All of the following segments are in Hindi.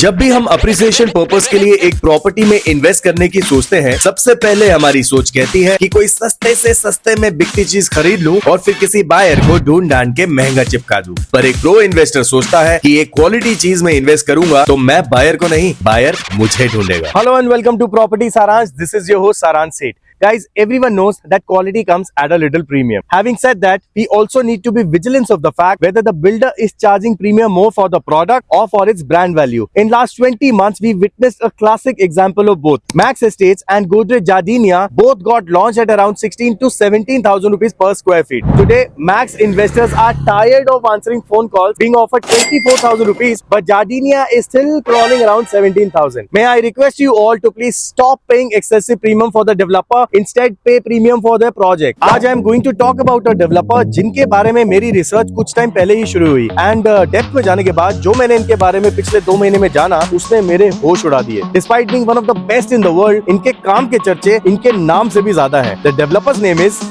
जब भी हम अप्रिसिएशन पर्पस के लिए एक प्रॉपर्टी में इन्वेस्ट करने की सोचते हैं, सबसे पहले हमारी सोच कहती है कि कोई सस्ते से सस्ते में बिकती चीज खरीद लूं और फिर किसी बायर को ढूंढ ढांड के महंगा चिपका दूं। पर एक प्रो इन्वेस्टर सोचता है कि एक क्वालिटी चीज में इन्वेस्ट करूंगा तो मैं बायर को नहीं, बायर मुझे ढूंढेगा। Hello and welcome to Property Saransh. This is your host Saransh Seth. Guys, everyone knows that quality comes at a little premium. Having said that, we also need to be vigilant of the fact whether the builder is charging premium more for the product or for its brand value. In last 20 months, we witnessed a classic example of both. Max Estates and Godrej Jardiniya both got launched at around 16 to 17,000 rupees per square feet. Today, Max investors are tired of answering phone calls being offered 24,000 rupees, but Jardiniya is still crawling around 17,000. May I request you all to please stop paying excessive premium for the developer, instead pay premium for their project. आज I am going to talk about a developer जिनके बारे में मेरी रिसर्च कुछ टाइम पहले ही शुरू हुई एंड डेप्थ में जाने के बाद जो मैंने इनके बारे में पिछले 2 महीने में जाना उसने मेरे होश उड़ा दिए। Despite being one of the best in the world, इनके काम के चर्चे इनके नाम से भी ज्यादा हैं। The developer's name is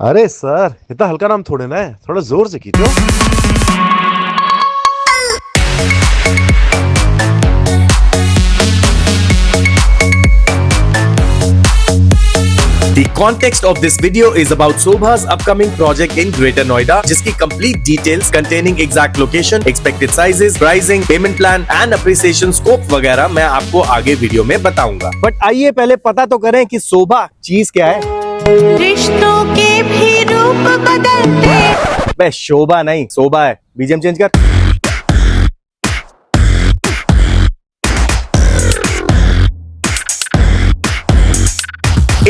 अरे सर, इतना हल्का नाम थोड़े ना है, थोड़ा जोर से खींचो। The context of this video is about Sobha's upcoming project in Greater Noida, जिसकी complete details containing exact location, expected sizes, pricing, payment plan and appreciation scope वगैरह मैं आपको आगे वीडियो में बताऊंगा। बट आइए पहले पता तो करें कि शोभा चीज क्या है। रिश्तों के भी रूप बदलते। बे शोभा नहीं, शोभा है। बीजीएम चेंज कर।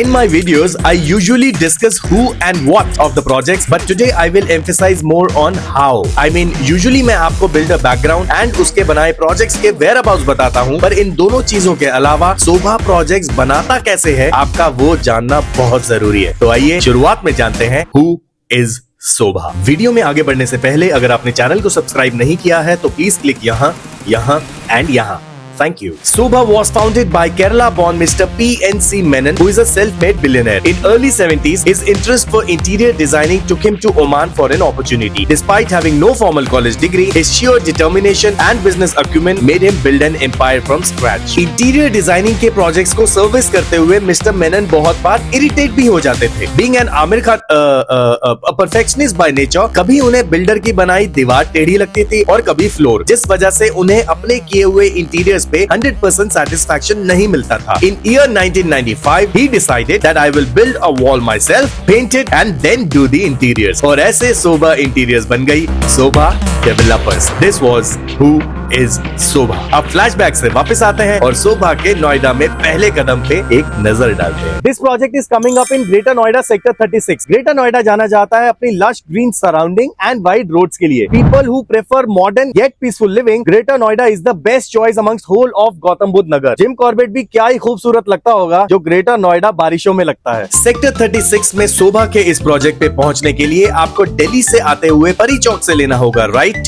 In my videos, I usually discuss who and what of the projects, but today I will emphasize more on how. I mean, usually मैं आपको builder background and उसके बनाए projects के whereabouts बताता हूँ, पर इन दोनों चीजों के अलावा शोभा projects बनाता कैसे है, आपका वो जानना बहुत जरूरी है। तो आइए शुरुआत में जानते हैं who is शोभा। वीडियो में आगे बढ़ने से पहले अगर आपने चैनल को सब्सक्राइब नहीं किया है तो प्लीज क्लिक यहाँ, यहाँ एंड यहाँ। Thank you. Sobha was founded by Kerala-born Mr. P.N.C. Menon, who is a self-made billionaire. In early 70s, his interest for interior designing took him to Oman for an opportunity. Despite having no formal college degree, his sheer determination and business acumen made him build an empire from scratch. Interior designing के projects को service करते हुए Mr. Menon बहुत बार irritate भी हो जाते थे. Being an Amir Khan, a perfectionist by nature, कभी उन्हें builder की बनाई दीवार टेढ़ी लगती थी और कभी floor, जिस वजह से उन्हें अपने किए हुए interiors पे 100% satisfaction नहीं मिलता था। In year 1995, he decided that I will build a wall myself, paint it and then do the interiors. और ऐसे शोभा इंटीरियर्स बन गई Sobha developers. This was who is Sobha. अब फ्लैशबैक से वापस आते हैं और शोभा के नोएडा में पहले कदम पे एक नजर डालते हैं। This project is coming up in Greater Noida Sector 36. Greater Noida जाना जाता है अपनी lush green surrounding and wide roads के लिए। People who prefer modern yet peaceful living, Greater Noida is the best choice amongst whole of Gautam Budh Nagar. Jim Corbett भी क्या ही खूबसूरत लगता होगा जो ग्रेटर नोएडा बारिशों में लगता है। सेक्टर 36 में शोभा के इस प्रोजेक्ट पे पहुंचने के लिए आपको दिल्ली से आते हुए परी चौक से लेना होगा राइट,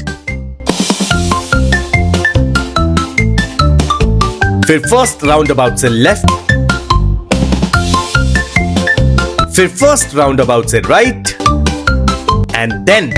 फिर फर्स्ट राउंड अबाउट से लेफ्ट, फिर फर्स्ट राउंड अबाउट से राइट एंड देन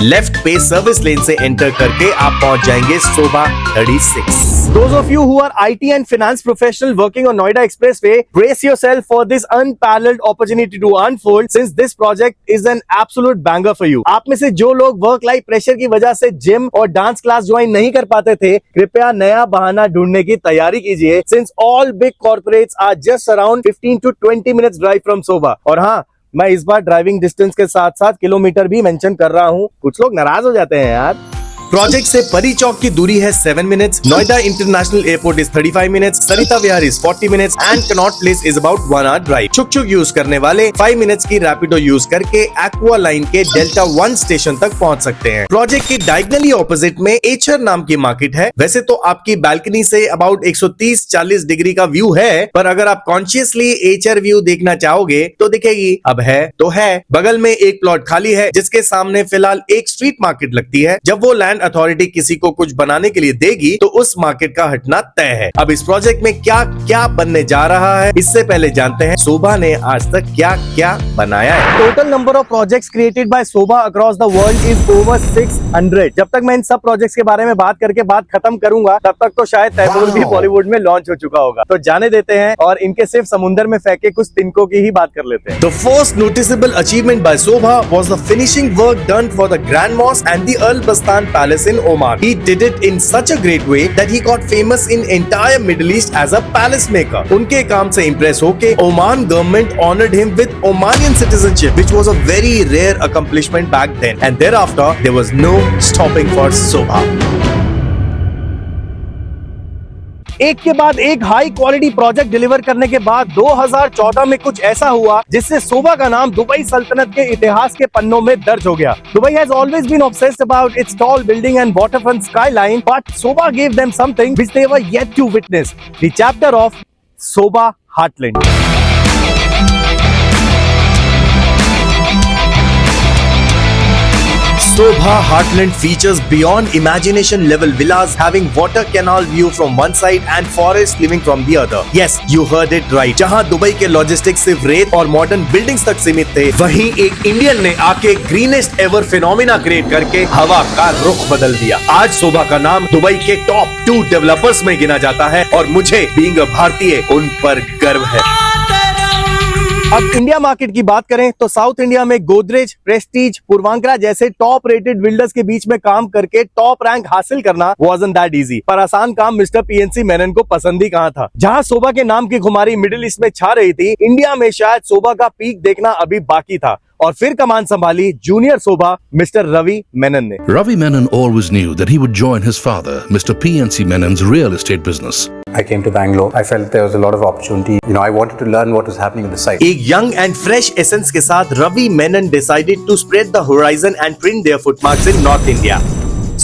लेफ्ट पे सर्विस लेन से एंटर करके आप पहुंच जाएंगे शोभा 36। Those of you who are IT and finance professional working on Noida Expressway, brace yourself for this unparalleled opportunity to unfold since this project is an absolute banger for you. आप में से जो लोग वर्क लाइफ प्रेशर की वजह से जिम और डांस क्लास ज्वाइन नहीं कर पाते थे, कृपया नया बहाना ढूंढने की तैयारी कीजिए since all big corporates are just around 15 to 20 minutes drive from शोभा। और हाँ, मैं इस बार ड्राइविंग डिस्टेंस के साथ साथ किलोमीटर भी मेंशन कर रहा हूँ, कुछ लोग नाराज हो जाते हैं यार। प्रोजेक्ट से परी चौक की दूरी है 7 minutes, Noida international airport is 35 minutes, Sarita Vihar is 40 minutes and Connaught place is about 1 hour drive. छुक छुक यूज करने वाले 5 मिनट्स की रैपिडो यूज करके एक्वा लाइन के डेल्टा 1 स्टेशन तक पहुंच सकते हैं। प्रोजेक्ट के डायगनली ऑपोजिट में एचर नाम की मार्केट है। वैसे तो आपकी बैल्कनी से अबाउट 130-40 डिग्री का व्यू है, पर अगर आप कॉन्शियसली एचर व्यू देखना चाहोगे तो दिखेगी। अब है तो है, बगल में एक प्लॉट खाली है जिसके सामने फिलहाल एक स्ट्रीट मार्केट लगती है। जब वो लैंड लैंड अथॉरिटी किसी को कुछ बनाने के लिए देगी तो उस मार्केट का हटना तय है। अब इस प्रोजेक्ट में क्या क्या बनने जा रहा है, इससे पहले जानते हैं शोभा ने आज तक क्या क्या बनाया है। Total number of projects created by Shobha across the world is over 600। जब तक मैं इन सब प्रोजेक्ट्स के बारे में बात करके बात खत्म करूंगा तब तक तो शायद तैमूर भी बॉलीवुड में लॉन्च हो चुका होगा। तो जाने देते हैं और इनके सिर्फ समुंदर में फेंके कुछ तिनकों की ही बात कर लेते हैं। The first noticeable achievement by Sobha was the finishing work done for the Grand Mosque and the Al Bastan Palace in Oman. He did it in such a great way that he got famous in entire Middle East as a palace maker. उनके काम से impress होके Oman government honored him with Omanian citizenship, which was a very rare accomplishment back then. And thereafter, there was no stopping for Sobha. एक के बाद एक हाई क्वालिटी प्रोजेक्ट डिलीवर करने के बाद 2014 में कुछ ऐसा हुआ जिससे शोभा का नाम दुबई सल्तनत के इतिहास के पन्नों में दर्ज हो गया। Dubai has always been obsessed about its tall building and waterfront skyline, but Sobha gave them something which they were yet to witness, the chapter of Sobha Heartland. Sobha Heartland features beyond imagination level villas having water canal view from one side and forest living from the other. Yes, you heard it right. जहां दुबई के लॉजिस्टिक्स सिर्फ रेत और मॉडर्न बिल्डिंग्स तक सीमित थे, वहीं एक इंडियन ने आके ग्रीनेस्ट एवर फिनोमिना क्रिएट करके हवा का रुख बदल दिया। आज शोभा का नाम दुबई के टॉप 2 डेवलपर्स में गिना जाता है और मुझे बीइंग अ भारतीय उन पर गर्व है। अब इंडिया मार्केट की बात करें तो साउथ इंडिया में गोदरेज, प्रेस्टीज, पूर्वांकरा जैसे टॉप रेटेड बिल्डर्स के बीच में काम करके टॉप रैंक हासिल करना वाज़न्ट दैट इजी। पर आसान काम मिस्टर पीएनसी मेनन को पसंद ही कहाँ था। जहां शोभा के नाम की खुमारी मिडिल ईस्ट में छा रही थी, इंडिया में शायद शोभा का पीक देखना अभी बाकी था और फिर कमान संभाली जूनियर शोभा मिस्टर रवि मेनन ने। Ravi Menon always knew that he would join his father, Mr. PNC Menon's real estate business. I came to Bangalore. I felt there was a lot of opportunity. I wanted to learn what was happening at the site. एक यंग एंड फ्रेश एसेंस के साथ Ravi Menon decided to spread the horizon and print their footmarks in North India.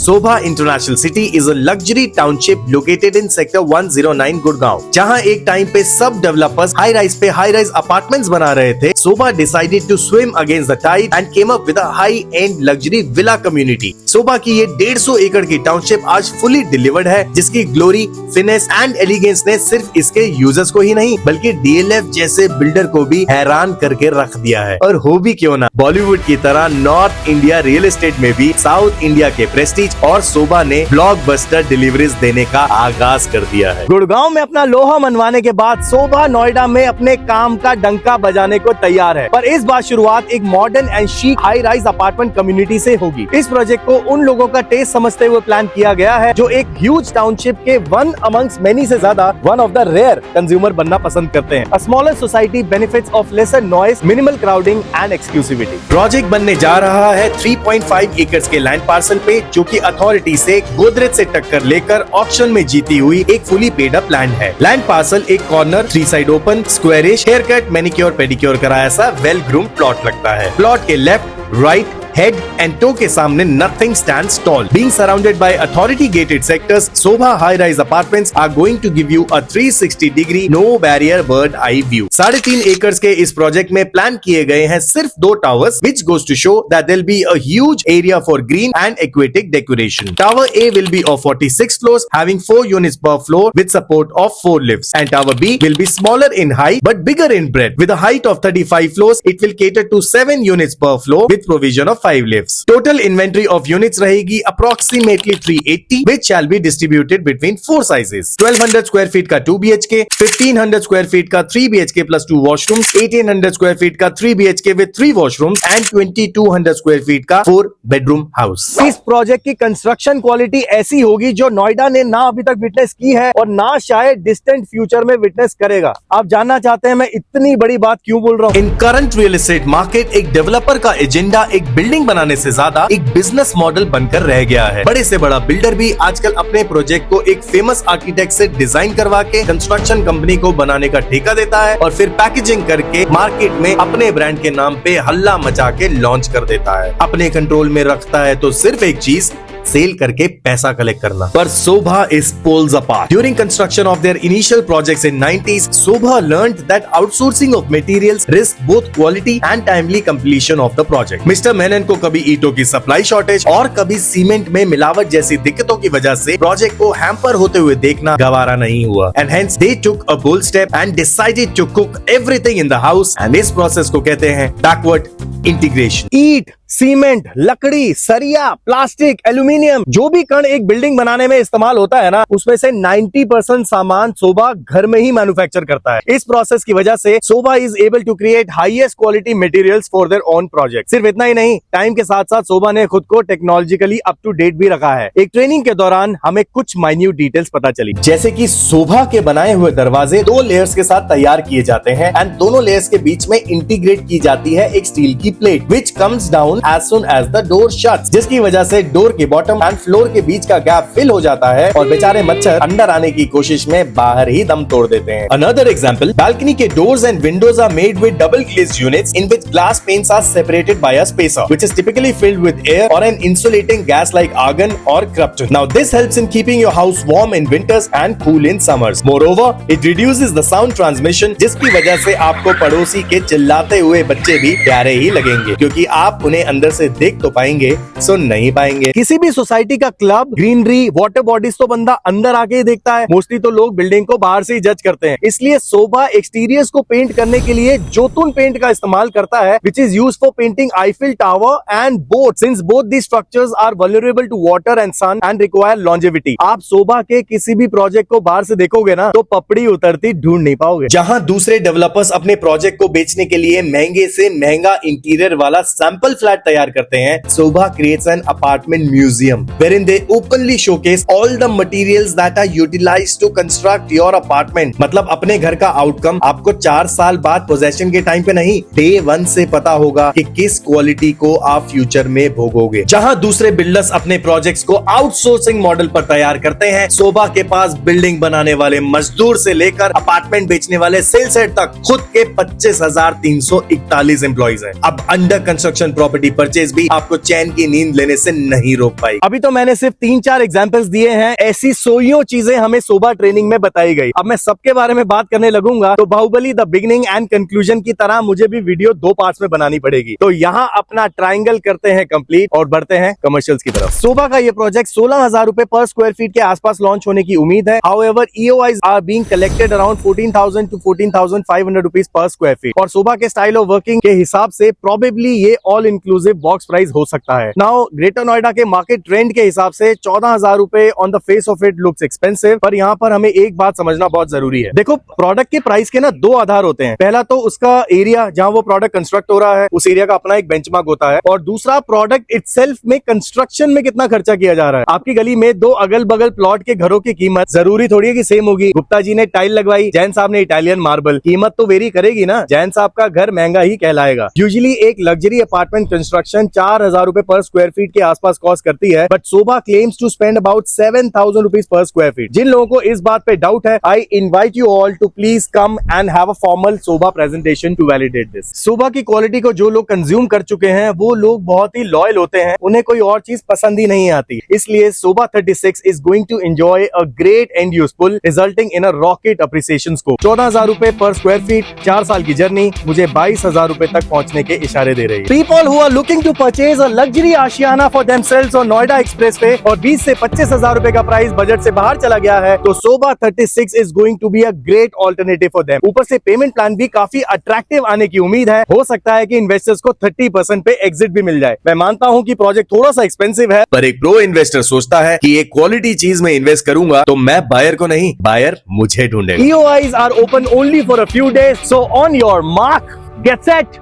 Sobha International City is a luxury township located in sector 109 Gurgaon, जहां एक टाइम पे सब डेवलपर्स हाई राइज पे हाई राइज अपार्टमेंट्स बना रहे थे। Sobha decided to swim against the tide and came up with a high-end luxury villa community. Sobha की ये 150 एकड़ की टाउनशिप आज फुली डिलीवर्ड है, जिसकी ग्लोरी, फिनेस एंड एलिगेंस ने सिर्फ इसके यूजर्स को ही नहीं बल्कि डीएलएफ जैसे बिल्डर को भी हैरान करके रख दिया है। और हो भी क्यों ना, बॉलीवुड की तरह नॉर्थ इंडिया रियल एस्टेट में भी साउथ इंडिया के प्रेस्टीज और शोभा ने ब्लॉकबस्टर डिलीवरीज देने का आगाज कर दिया है। गुड़गांव में अपना लोहा मनवाने के बाद शोभा नोएडा में अपने काम का डंका बजाने को तैयार है, पर इस बार शुरुआत एक modern and chic high rise apartment community से होगी। इस प्रोजेक्ट को उन लोगों का टेस्ट समझते हुए प्लान किया गया है जो एक ह्यूज टाउनशिप के वन अमंग्स मेनी से ज्यादा one of the rare consumer बनना पसंद करते हैं। A smaller society benefits of lesser noise, minimal crowding and exclusivity. Project बनने जा रहा है 3.5 एकड़ के लैंड पार्सल पे, जो कि अथॉरिटी से गोदरेज से टक्कर लेकर ऑक्शन में जीती हुई एक फुली पेड अप लैंड है। लैंड पार्सल एक corner 3 side open squarish hair cut manicure pedicure कराया सा वेल ग्रूम प्लॉट लगता है। प्लॉट के left, right, head and toe के सामने nothing stands tall. Being surrounded by authority gated sectors, Sobha high rise apartments are going to give you a 360-degree no barrier bird eye view. 3.5 एकड़ के इस प्रोजेक्ट में प्लान किए गए हैं सिर्फ 2 towers, which goes to show that there'll be a huge area for green and aquatic decoration. Tower A will be of 46 floors, having 4 units per floor with support of 4 lifts, and Tower B will be smaller in height but bigger in breadth. With a height of 35 floors, it will cater to 7 units per floor with provision of 5 lifts. Total inventory of units रहेगी approximately 380, which shall be distributed between 4 sizes. 1200 square feet का 2 BHK, 1500 square feet का 3 BHK plus 2 washrooms, 1800 square feet का 3 BHK with 3 washrooms and 2200 square feet का 4 bedroom house. इस प्रोजेक्ट की कंस्ट्रक्शन क्वालिटी ऐसी होगी जो नोएडा ने ना अभी तक विटनेस की है और ना शायद डिस्टेंट फ्यूचर में विटनेस करेगा। आप जानना चाहते हैं मैं इतनी बड़ी बात क्यों बोल रहा हूँ? इन करंट रियल एस्टेट मार्केट एक डेवलपर का एजेंडा एक बिल्डिंग बनाने से ज्यादा एक बिजनेस मॉडल बनकर रह गया है। बड़े से बड़ा बिल्डर भी आजकल अपने प्रोजेक्ट को एक फेमस आर्किटेक्ट से डिजाइन करवा के कंस्ट्रक्शन कंपनी को बनाने का ठेका देता है और फिर पैकेजिंग करके मार्केट में अपने ब्रांड के नाम पे हल्ला मचा के लॉन्च कर देता है। अपने कंट्रोल में रखता है तो सिर्फ एक चीज, सेल करके पैसा कलेक्ट करना। पर Sobha is poles apart. During construction of their initial projects in 90s, Sobha learned that outsourcing of materials risked both quality and timely completion of the project. Mr. Menon को कभी ईंटों की सप्लाई शॉर्टेज और कभी सीमेंट में मिलावट जैसी दिक्कतों की वजह से प्रोजेक्ट को हैम्पर होते हुए देखना गवारा नहीं हुआ। And hence they took a bold step and decided to cook everything in the house. And इस प्रोसेस को कहते हैं backward integration. ईट, सीमेंट, लकड़ी, सरिया, प्लास्टिक, एल्यूमिनियम, जो भी कण एक बिल्डिंग बनाने में इस्तेमाल होता है ना, उसमें से 90% सामान सोभा घर में ही मैन्युफैक्चर करता है। इस प्रोसेस की वजह से Sobha is able to create highest quality materials for their own project. सिर्फ इतना ही नहीं, टाइम के साथ साथ सोभा ने खुद को टेक्नोलॉजिकली अप टू डेट भी रखा है। एक ट्रेनिंग के दौरान हमें कुछ माइन्यूट डिटेल्स पता चली, जैसे कि सोभा के बनाए हुए दरवाजे 2 लेयर्स के साथ तैयार किए जाते हैं एंड दोनों लेयर्स के बीच में इंटीग्रेट की जाती है एक स्टील की plate which comes down as soon as the door shuts, जिसकी वजह से डोर के बॉटम एंड फ्लोर के बीच का गैप फिल हो जाता है और बेचारे मच्छर अंदर आने की कोशिश में बाहर ही दम तोड़ देते हैं। Another example, balcony के doors and windows are made with double glazed units in which glass panes are separated by a spacer, which is typically filled with air or an insulating gas like argon or krypton. Now this helps in keeping your house warm in winters and cool in summers. Moreover, it reduces the sound transmission, जिसकी वजह से आपको पड़ोसी के चिल्लाते हुए बच्चे भी प्यारे ही लगेंगे, क्योंकि आप उन्हें अंदर से देख तो पाएंगे, सुन नहीं पाएंगे। किसी भी सोसाइटी का क्लब, ग्रीनरी, वाटर बॉडीज तो बंदा अंदर आके ही देखता है। मोस्टली तो लोग बिल्डिंग को बाहर से ही जज करते हैं। इसलिए सोभा एक्सटीरियर्स को पेंट करने के लिए जोतून पेंट का इस्तेमाल करता है, which is used for painting Eiffel tower and boat, since both the structures are vulnerable to water and sun and require longevity. आप सोभा के किसी भी प्रोजेक्ट को बाहर से देखोगे ना, तो पपड़ी उतरती ढूंढ नहीं पाओगे। जहां दूसरे डेवलपर्स अपने प्रोजेक्ट को बेचने के लिए महंगे से महंगा इंटीरियर वाला सैंपल फ्लैट तैयार करते हैं, Sobha creates an apartment museum wherein they openly showcase all the materials that are utilized to construct your apartment. मतलब अपने घर का आउटकम आपको 4 साल बाद पोजेशन के टाइम पे नहीं, डे 1 से पता होगा कि किस क्वालिटी को आप फ्यूचर में भोगोगे। जहां दूसरे बिल्डर्स अपने प्रोजेक्ट्स को आउटसोर्सिंग मॉडल पर तैयार करते हैं, Sobha के पास बिल्डिंग बनाने वाले मजदूर से लेकर अपार्टमेंट बेचने वाले सेल्स हेड तक खुद के 25,341 एम्प्लॉइज हैं। अब अंडर कंस्ट्रक्शन प्रॉपर्टी परचेज भी आपको चैन की नींद लेने से नहीं रोक पाई। अभी तो मैंने सिर्फ 3-4 एग्जांपल्स दिए हैं, ऐसी सोइयों चीजें हमें सोभा ट्रेनिंग में बताई गई। अब मैं सबके बारे में बात करने लगूंगा तो Baahubali the beginning and conclusion की तरह मुझे भी वीडियो 2 पार्ट्स में बनानी पड़ेगी। तो यहाँ अपना ट्राइंगल करते हैं कंप्लीट और बढ़ते हैं कमर्शियल्स की तरफ। सोभा का ये प्रोजेक्ट 16,000 रुपए पर स्क्वायर फीट के आसपास लॉन्च होने की उम्मीद है। However EOIs are being collected around 14,000 to 14,500 rupees per square feet और सोभा के स्टाइल ऑफ वर्किंग के हिसाब से प्रोबेबली ये ऑल इंक्लूसिव बॉक्स प्राइस हो सकता है। नाउ ग्रेटर नोएडा के मार्केट ट्रेंड के हिसाब से 14,000 रुपए on the face of it looks expensive, पर यहाँ पर हमें एक बात समझना बहुत जरूरी है। देखो, प्रोडक्ट के प्राइस के ना 2 आधार होते हैं। पहला तो उसका एरिया जहाँ वो प्रोडक्ट कंस्ट्रक्ट हो रहा है, उस एरिया का अपना एक बेंचमार्क होता है, और दूसरा प्रोडक्ट इटसेल्फ में कंस्ट्रक्शन में कितना खर्चा किया जा रहा है। आपकी गली में 2 अगल बगल प्लॉट के घरों की कीमत जरूरी थोड़ी है कि सेम होगी। गुप्ता जी ने टाइल लगवाई, जैन साहब ने इटालियन मार्बल, कीमत तो वेरी करेगी ना। जैन साहब का घर महंगा ही कहलाएगा। यूजुअली एक लग्जरी अपार्टमेंट कंस्ट्रक्शन 4,000 रुपए पर स्क्वायर फीट के आसपास कॉस्ट करती है, but Sobha claims to spend about 7,000 rupees per square feet. जिन लोगों को इस बात पे डाउट है, I invite you all to please come and have a formal Sobha presentation to validate this. Sobha की क्वालिटी को जो लोग कंज्यूम कर चुके हैं, वो लोग बहुत ही लॉयल होते हैं, उन्हें कोई और चीज पसंद ही नहीं आती। इसलिए Sobha 36 is going to enjoy a great and useful, resulting in a rocket appreciation score. 14,000 रुपए पर स्क्वायर फीट, 4 साल की जर्नी मुझे 22,000 रुपए तक पहुंचने के इशारे दे रही है। People who are looking to purchase a luxury आशियाना for themselves on Noida expressway और 20 से 25,000 रुपए का प्राइस बजट से बाहर चला गया है, तो Sobha 36 is going to be a great alternative for them. ऊपर से पेमेंट प्लान भी काफी अट्रैक्टिव आने की उम्मीद है। हो सकता है कि इन्वेस्टर्स को 30% पे एग्जिट भी मिल जाए। मैं मानता हूं कि प्रोजेक्ट थोड़ा सा एक्सपेंसिव है, पर एक प्रो इन्वेस्टर सोचता है कि एक क्वालिटी चीज में इन्वेस्ट करूंगा तो मैं बायर को नहीं, बायर मुझे ढूंढेगा। EOIs are open only for a few days, so on your mark, get set,